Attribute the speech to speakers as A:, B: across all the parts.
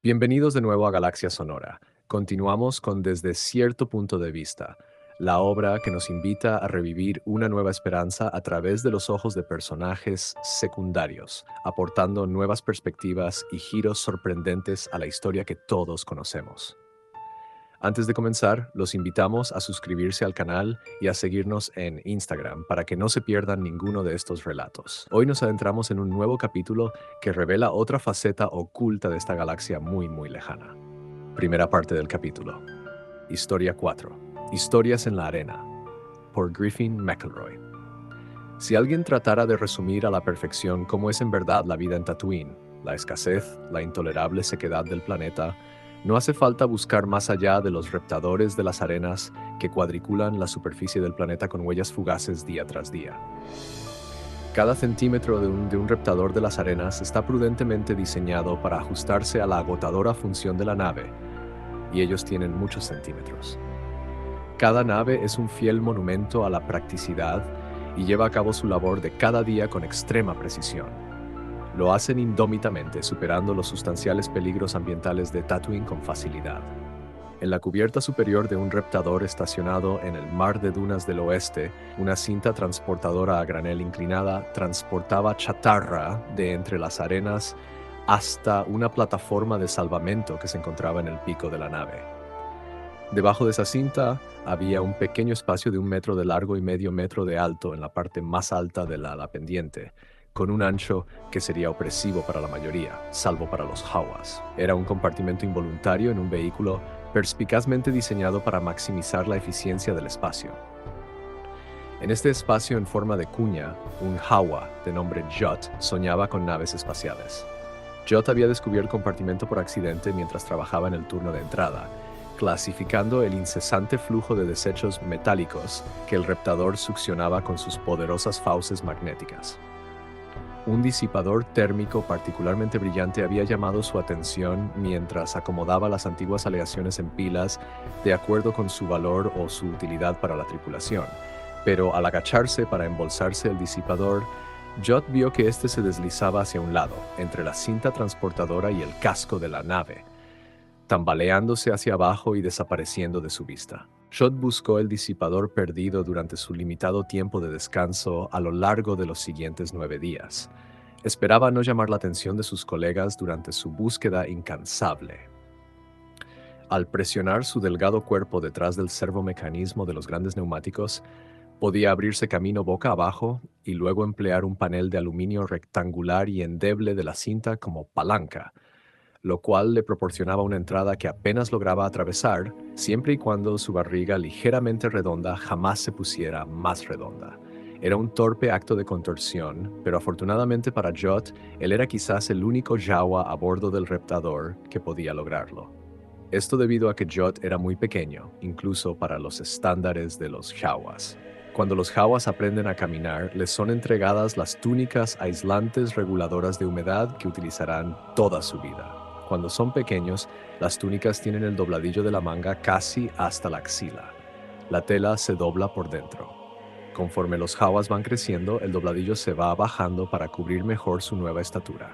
A: Bienvenidos de nuevo a Galaxia Sonora. Continuamos con Desde cierto punto de vista, la obra que nos invita a revivir una nueva esperanza a través de los ojos de personajes secundarios, aportando nuevas perspectivas y giros sorprendentes a la historia que todos conocemos. Antes de comenzar, los invitamos a suscribirse al canal y a seguirnos en Instagram para que no se pierdan ninguno de estos relatos. Hoy nos adentramos en un nuevo capítulo que revela otra faceta oculta de esta galaxia muy lejana. Primera parte del capítulo. Historia 4. Historias en la arena. Por Griffin McElroy. Si alguien tratara de resumir a la perfección cómo es en verdad la vida en Tatooine, la escasez, la intolerable sequedad del planeta, no hace falta buscar más allá de los reptadores de las arenas que cuadriculan la superficie del planeta con huellas fugaces día tras día. Cada centímetro de un reptador de las arenas está prudentemente diseñado para ajustarse a la agotadora función de la nave, y ellos tienen muchos centímetros. Cada nave es un fiel monumento a la practicidad y lleva a cabo su labor de cada día con extrema precisión. Lo hacen indómitamente, superando los sustanciales peligros ambientales de Tatooine con facilidad. En la cubierta superior de un reptador estacionado en el mar de dunas del oeste, una cinta transportadora a granel inclinada transportaba chatarra de entre las arenas hasta una plataforma de salvamento que se encontraba en el pico de la nave. Debajo de esa cinta había un pequeño espacio de 1 metro de largo y medio metro de alto en la parte más alta de la ala pendiente, con un ancho que sería opresivo para la mayoría, salvo para los Jawas. Era un compartimento involuntario en un vehículo perspicazmente diseñado para maximizar la eficiencia del espacio. En este espacio en forma de cuña, un Jawa de nombre Jot soñaba con naves espaciales. Jot había descubierto el compartimento por accidente mientras trabajaba en el turno de entrada, clasificando el incesante flujo de desechos metálicos que el reptador succionaba con sus poderosas fauces magnéticas. Un disipador térmico particularmente brillante había llamado su atención mientras acomodaba las antiguas aleaciones en pilas de acuerdo con su valor o su utilidad para la tripulación. Pero al agacharse para embolsarse el disipador, Jot vio que éste se deslizaba hacia un lado, entre la cinta transportadora y el casco de la nave, tambaleándose hacia abajo y desapareciendo de su vista. Jot buscó el disipador perdido durante su limitado tiempo de descanso a lo largo de los siguientes 9 días. Esperaba no llamar la atención de sus colegas durante su búsqueda incansable. Al presionar su delgado cuerpo detrás del servomecanismo de los grandes neumáticos, podía abrirse camino boca abajo y luego emplear un panel de aluminio rectangular y endeble de la cinta como palanca, lo cual le proporcionaba una entrada que apenas lograba atravesar, siempre y cuando su barriga ligeramente redonda jamás se pusiera más redonda. Era un torpe acto de contorsión, pero afortunadamente para Jot, él era quizás el único Jawa a bordo del reptador que podía lograrlo. Esto debido a que Jot era muy pequeño, incluso para los estándares de los Jawas. Cuando los Jawas aprenden a caminar, les son entregadas las túnicas aislantes reguladoras de humedad que utilizarán toda su vida. Cuando son pequeños, las túnicas tienen el dobladillo de la manga casi hasta la axila. La tela se dobla por dentro. Conforme los Jawas van creciendo, el dobladillo se va bajando para cubrir mejor su nueva estatura.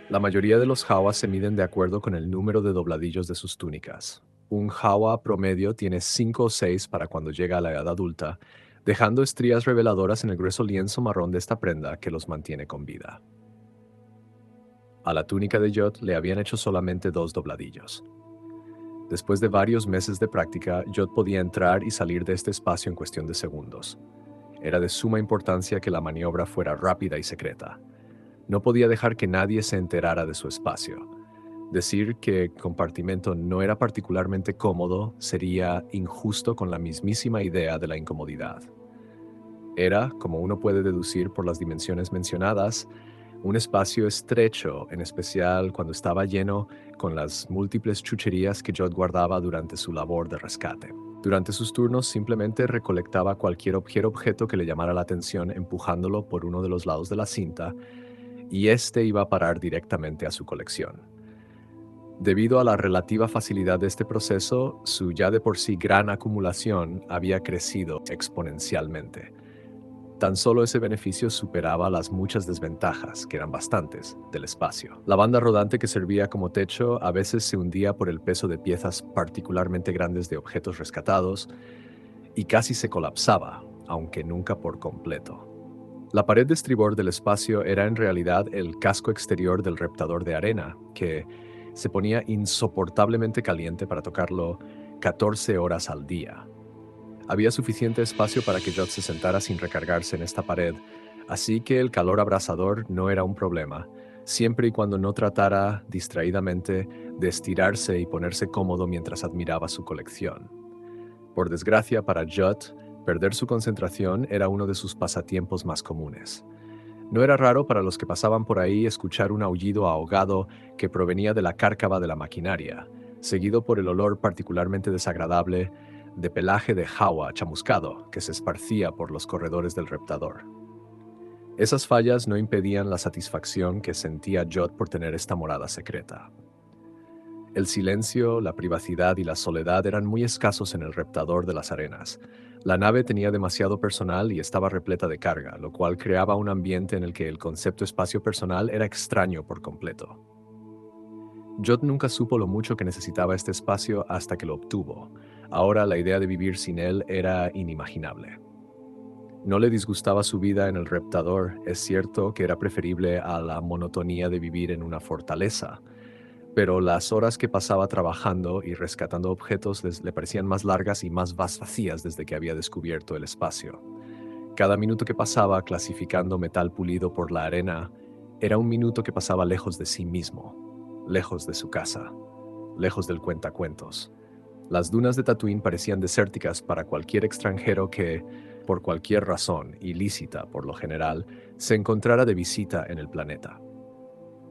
A: La mayoría de los Jawas se miden de acuerdo con el número de dobladillos de sus túnicas. Un Jawa promedio tiene 5 o 6 para cuando llega a la edad adulta, dejando estrías reveladoras en el grueso lienzo marrón de esta prenda que los mantiene con vida. A la túnica de Jot le habían hecho solamente 2 dobladillos. Después de varios meses de práctica, Jot podía entrar y salir de este espacio en cuestión de segundos. Era de suma importancia que la maniobra fuera rápida y secreta. No podía dejar que nadie se enterara de su espacio. Decir que el compartimento no era particularmente cómodo sería injusto con la mismísima idea de la incomodidad. Era, como uno puede deducir por las dimensiones mencionadas, un espacio estrecho, en especial cuando estaba lleno con las múltiples chucherías que Jot guardaba durante su labor de rescate. Durante sus turnos simplemente recolectaba cualquier objeto que le llamara la atención empujándolo por uno de los lados de la cinta, y este iba a parar directamente a su colección. Debido a la relativa facilidad de este proceso, su ya de por sí gran acumulación había crecido exponencialmente. Tan solo ese beneficio superaba las muchas desventajas, que eran bastantes, del espacio. La banda rodante que servía como techo a veces se hundía por el peso de piezas particularmente grandes de objetos rescatados y casi se colapsaba, aunque nunca por completo. La pared de estribor del espacio era en realidad el casco exterior del reptador de arena, que se ponía insoportablemente caliente para tocarlo 14 horas al día. Había suficiente espacio para que Jot se sentara sin recargarse en esta pared, así que el calor abrasador no era un problema, siempre y cuando no tratara distraídamente de estirarse y ponerse cómodo mientras admiraba su colección. Por desgracia para Jot, perder su concentración era uno de sus pasatiempos más comunes. No era raro para los que pasaban por ahí escuchar un aullido ahogado que provenía de la cárcava de la maquinaria, seguido por el olor particularmente desagradable de pelaje de jaua chamuscado que se esparcía por los corredores del reptador. Esas fallas no impedían la satisfacción que sentía Jot por tener esta morada secreta. El silencio, la privacidad y la soledad eran muy escasos en el reptador de las arenas. La nave tenía demasiado personal y estaba repleta de carga, lo cual creaba un ambiente en el que el concepto espacio personal era extraño por completo. Jot nunca supo lo mucho que necesitaba este espacio hasta que lo obtuvo. Ahora la idea de vivir sin él era inimaginable. No le disgustaba su vida en el reptador, es cierto que era preferible a la monotonía de vivir en una fortaleza, pero las horas que pasaba trabajando y rescatando objetos le parecían más largas y más vacías desde que había descubierto el espacio. Cada minuto que pasaba clasificando metal pulido por la arena era un minuto que pasaba lejos de sí mismo, lejos de su casa, lejos del cuentacuentos. Las dunas de Tatooine parecían desérticas para cualquier extranjero que, por cualquier razón, ilícita por lo general, se encontrara de visita en el planeta.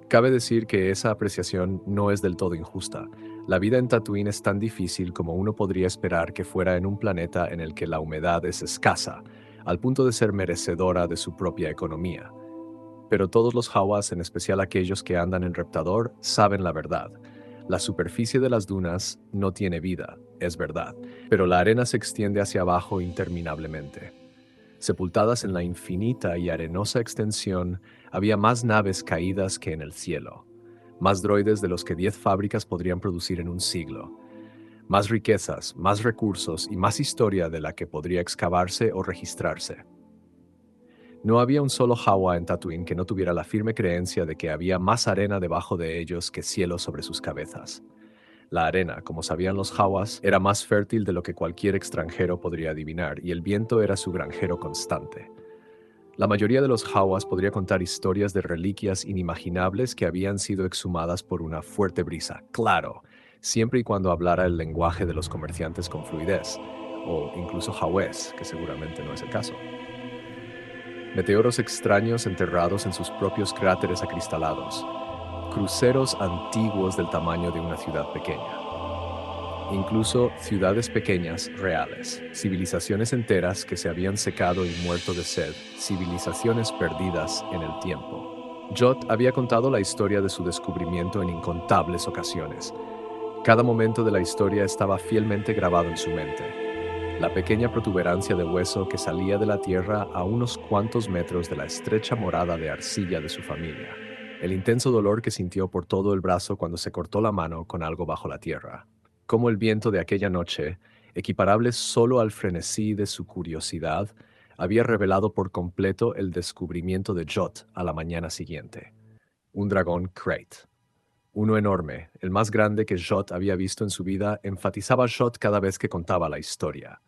A: Cabe decir que esa apreciación no es del todo injusta. La vida en Tatooine es tan difícil como uno podría esperar que fuera en un planeta en el que la humedad es escasa, al punto de ser merecedora de su propia economía. Pero todos los Jawas, en especial aquellos que andan en reptador, saben la verdad. La superficie de las dunas no tiene vida, es verdad, pero la arena se extiende hacia abajo interminablemente. Sepultadas en la infinita y arenosa extensión, había más naves caídas que en el cielo, más droides de los que 10 fábricas podrían producir en un siglo, más riquezas, más recursos y más historia de la que podría excavarse o registrarse. No había un solo Jawa en Tatooine que no tuviera la firme creencia de que había más arena debajo de ellos que cielo sobre sus cabezas. La arena, como sabían los Jawas, era más fértil de lo que cualquier extranjero podría adivinar, y el viento era su granjero constante. La mayoría de los Jawas podría contar historias de reliquias inimaginables que habían sido exhumadas por una fuerte brisa, claro, siempre y cuando hablara el lenguaje de los comerciantes con fluidez, o incluso hawés, que seguramente no es el caso. Meteoros extraños enterrados en sus propios cráteres acristalados, cruceros antiguos del tamaño de una ciudad pequeña. Incluso ciudades pequeñas reales, civilizaciones enteras que se habían secado y muerto de sed, civilizaciones perdidas en el tiempo. Jot había contado la historia de su descubrimiento en incontables ocasiones. Cada momento de la historia estaba fielmente grabado en su mente. La pequeña protuberancia de hueso que salía de la tierra a unos cuantos metros de la estrecha morada de arcilla de su familia. El intenso dolor que sintió por todo el brazo cuando se cortó la mano con algo bajo la tierra. Como el viento de aquella noche, equiparable solo al frenesí de su curiosidad, había revelado por completo el descubrimiento de Jot a la mañana siguiente. Un dragón Krayt. Uno enorme, el más grande que Jot había visto en su vida, enfatizaba Jot cada vez que contaba la historia.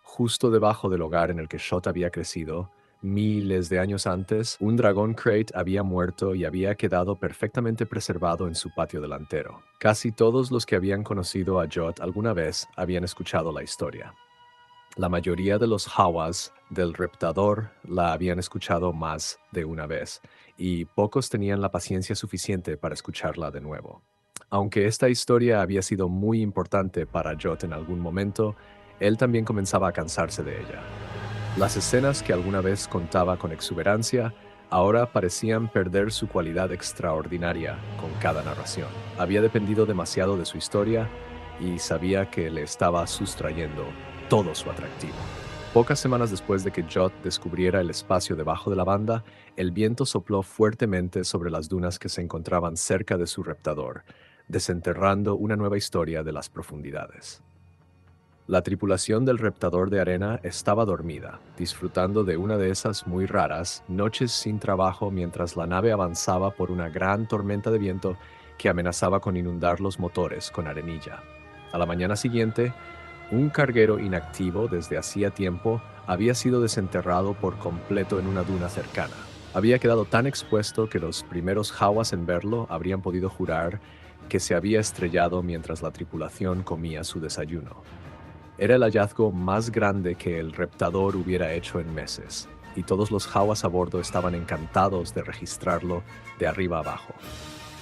A: Justo debajo del hogar en el que Jot había crecido, miles de años antes, un dragón Krayt había muerto y había quedado perfectamente preservado en su patio delantero. Casi todos los que habían conocido a Jot alguna vez habían escuchado la historia. La mayoría de los Jawas del reptador la habían escuchado más de una vez, y pocos tenían la paciencia suficiente para escucharla de nuevo. Aunque esta historia había sido muy importante para Jot en algún momento, él también comenzaba a cansarse de ella. Las escenas que alguna vez contaba con exuberancia ahora parecían perder su cualidad extraordinaria con cada narración. Había dependido demasiado de su historia y sabía que le estaba sustrayendo todo su atractivo. Pocas semanas después de que Jot descubriera el espacio debajo de la banda, el viento sopló fuertemente sobre las dunas que se encontraban cerca de su reptador, desenterrando una nueva historia de las profundidades. La tripulación del reptador de arena estaba dormida, disfrutando de una de esas muy raras noches sin trabajo mientras la nave avanzaba por una gran tormenta de viento que amenazaba con inundar los motores con arenilla. A la mañana siguiente, un carguero inactivo desde hacía tiempo había sido desenterrado por completo en una duna cercana. Había quedado tan expuesto que los primeros jaguas en verlo habrían podido jurar que se había estrellado mientras la tripulación comía su desayuno. Era el hallazgo más grande que el reptador hubiera hecho en meses, y todos los jaguas a bordo estaban encantados de registrarlo de arriba abajo.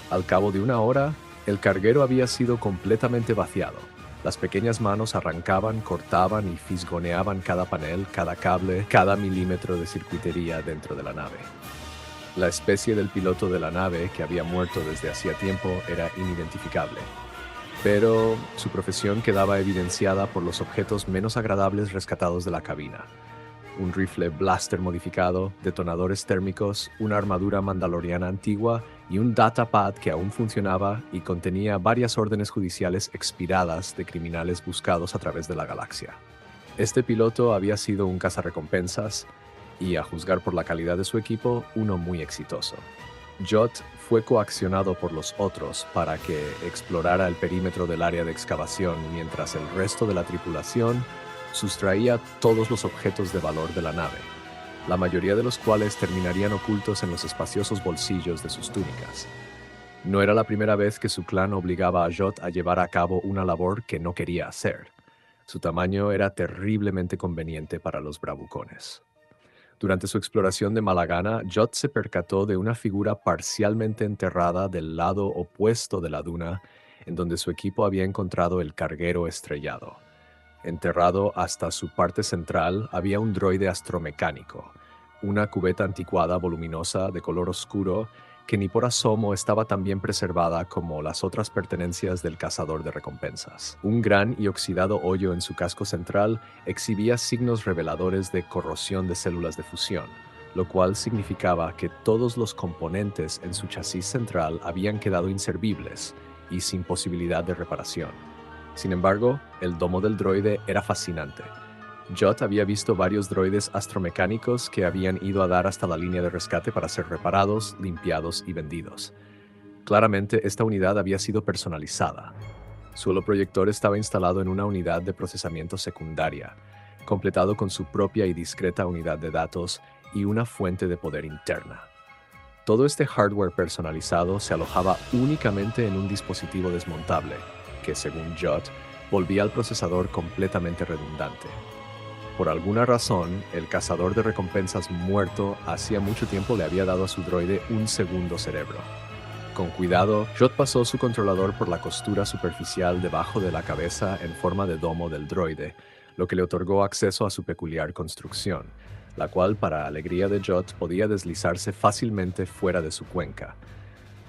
A: Al cabo de una hora, el carguero había sido completamente vaciado. Las pequeñas manos arrancaban, cortaban y fisgoneaban cada panel, cada cable, cada milímetro de circuitería dentro de la nave. La especie del piloto de la nave, que había muerto desde hacía tiempo, era inidentificable. Pero su profesión quedaba evidenciada por los objetos menos agradables rescatados de la cabina. Un rifle blaster modificado, detonadores térmicos, una armadura mandaloriana antigua y un datapad que aún funcionaba y contenía varias órdenes judiciales expiradas de criminales buscados a través de la galaxia. Este piloto había sido un cazarrecompensas y, a juzgar por la calidad de su equipo, uno muy exitoso. Jot fue coaccionado por los otros para que explorara el perímetro del área de excavación mientras el resto de la tripulación sustraía todos los objetos de valor de la nave, la mayoría de los cuales terminarían ocultos en los espaciosos bolsillos de sus túnicas. No era la primera vez que su clan obligaba a Jot a llevar a cabo una labor que no quería hacer. Su tamaño era terriblemente conveniente para los bravucones. Durante su exploración de mala gana, Jot se percató de una figura parcialmente enterrada del lado opuesto de la duna, en donde su equipo había encontrado el carguero estrellado. Enterrado hasta su parte central había un droide astromecánico, una cubeta anticuada voluminosa de color oscuro que ni por asomo estaba tan bien preservada como las otras pertenencias del cazador de recompensas. Un gran y oxidado hoyo en su casco central exhibía signos reveladores de corrosión de células de fusión, lo cual significaba que todos los componentes en su chasis central habían quedado inservibles y sin posibilidad de reparación. Sin embargo, el domo del droide era fascinante. Jot había visto varios droides astromecánicos que habían ido a dar hasta la línea de rescate para ser reparados, limpiados y vendidos. Claramente, esta unidad había sido personalizada. Su holoproyector estaba instalado en una unidad de procesamiento secundaria, completado con su propia y discreta unidad de datos y una fuente de poder interna. Todo este hardware personalizado se alojaba únicamente en un dispositivo desmontable, que, según Jot, volvía al procesador completamente redundante. Por alguna razón, el cazador de recompensas muerto hacía mucho tiempo le había dado a su droide un segundo cerebro. Con cuidado, Jot pasó su controlador por la costura superficial debajo de la cabeza en forma de domo del droide, lo que le otorgó acceso a su peculiar construcción, la cual, para alegría de Jot, podía deslizarse fácilmente fuera de su cuenca.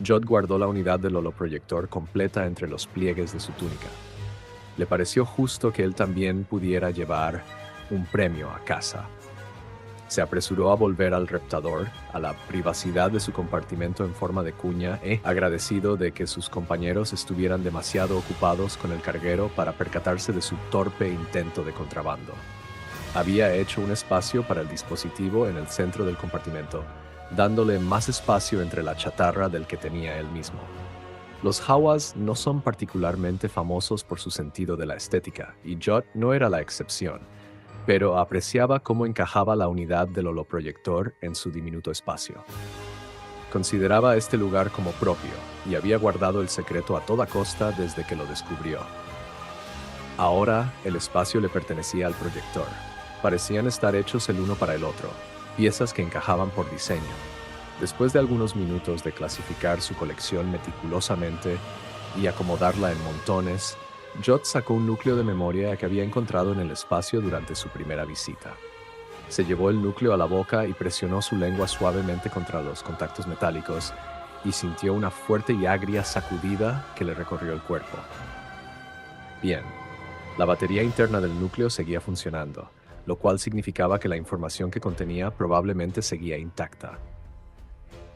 A: Jot guardó la unidad del holoproyector completa entre los pliegues de su túnica. Le pareció justo que él también pudiera llevar un premio a casa. Se apresuró a volver al reptador, a la privacidad de su compartimento en forma de cuña, agradecido de que sus compañeros estuvieran demasiado ocupados con el carguero para percatarse de su torpe intento de contrabando. Había hecho un espacio para el dispositivo en el centro del compartimento, dándole más espacio entre la chatarra del que tenía él mismo. Los jaguas no son particularmente famosos por su sentido de la estética, y Jot no era la excepción, pero apreciaba cómo encajaba la unidad del holoproyector en su diminuto espacio. Consideraba este lugar como propio, y había guardado el secreto a toda costa desde que lo descubrió. Ahora, el espacio le pertenecía al proyector. Parecían estar hechos el uno para el otro, piezas que encajaban por diseño. Después de algunos minutos de clasificar su colección meticulosamente y acomodarla en montones, Jot sacó un núcleo de memoria que había encontrado en el espacio durante su primera visita. Se llevó el núcleo a la boca y presionó su lengua suavemente contra los contactos metálicos y sintió una fuerte y agria sacudida que le recorrió el cuerpo. Bien, la batería interna del núcleo seguía funcionando, lo cual significaba que la información que contenía probablemente seguía intacta.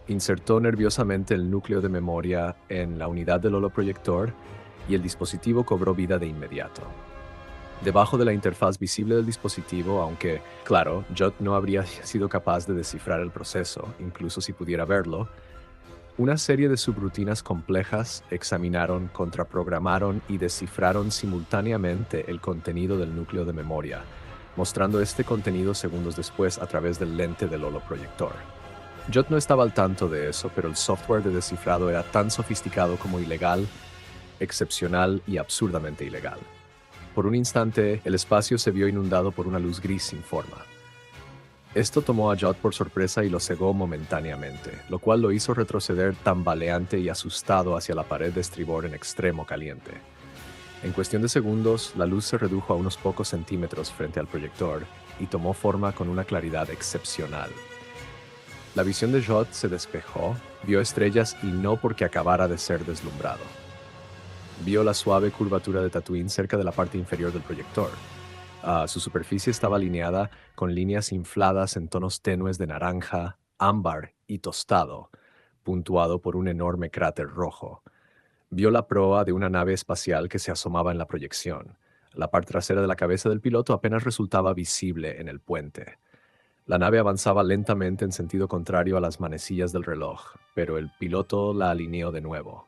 A: Insertó nerviosamente el núcleo de memoria en la unidad del holoproyector y el dispositivo cobró vida de inmediato. Debajo de la interfaz visible del dispositivo, aunque, claro, Judd no habría sido capaz de descifrar el proceso, incluso si pudiera verlo, una serie de subrutinas complejas examinaron, contraprogramaron y descifraron simultáneamente el contenido del núcleo de memoria, mostrando este contenido segundos después a través del lente del holoproyector. Judd no estaba al tanto de eso, pero el software de descifrado era tan sofisticado como ilegal, excepcional y absurdamente ilegal. Por un instante, el espacio se vio inundado por una luz gris sin forma. Esto tomó a Judd por sorpresa y lo cegó momentáneamente, lo cual lo hizo retroceder tambaleante y asustado hacia la pared de estribor en extremo caliente. En cuestión de segundos, la luz se redujo a unos pocos centímetros frente al proyector y tomó forma con una claridad excepcional. La visión de Judd se despejó, vio estrellas y no porque acabara de ser deslumbrado. Vio la suave curvatura de Tatooine cerca de la parte inferior del proyector. Su superficie estaba alineada con líneas infladas en tonos tenues de naranja, ámbar y tostado, puntuado por un enorme cráter rojo. Vio la proa de una nave espacial que se asomaba en la proyección. La parte trasera de la cabeza del piloto apenas resultaba visible en el puente. La nave avanzaba lentamente en sentido contrario a las manecillas del reloj, pero el piloto la alineó de nuevo.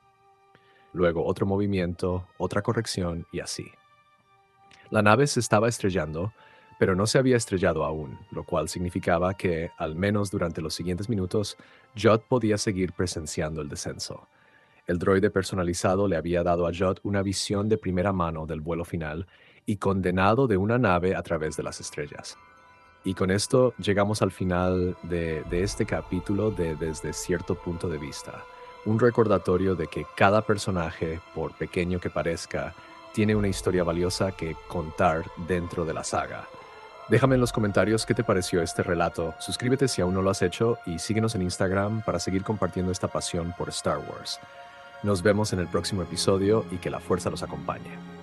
A: Luego otro movimiento, otra corrección y así. La nave se estaba estrellando, pero no se había estrellado aún, lo cual significaba que, al menos durante los siguientes minutos, Judd podía seguir presenciando el descenso. El droide personalizado le había dado a Judd una visión de primera mano del vuelo final y condenado de una nave a través de las estrellas. Y con esto llegamos al final de este capítulo de Desde cierto punto de vista. Un recordatorio de que cada personaje, por pequeño que parezca, tiene una historia valiosa que contar dentro de la saga. Déjame en los comentarios qué te pareció este relato, suscríbete si aún no lo has hecho y síguenos en Instagram para seguir compartiendo esta pasión por Star Wars. Nos vemos en el próximo episodio y que la fuerza los acompañe.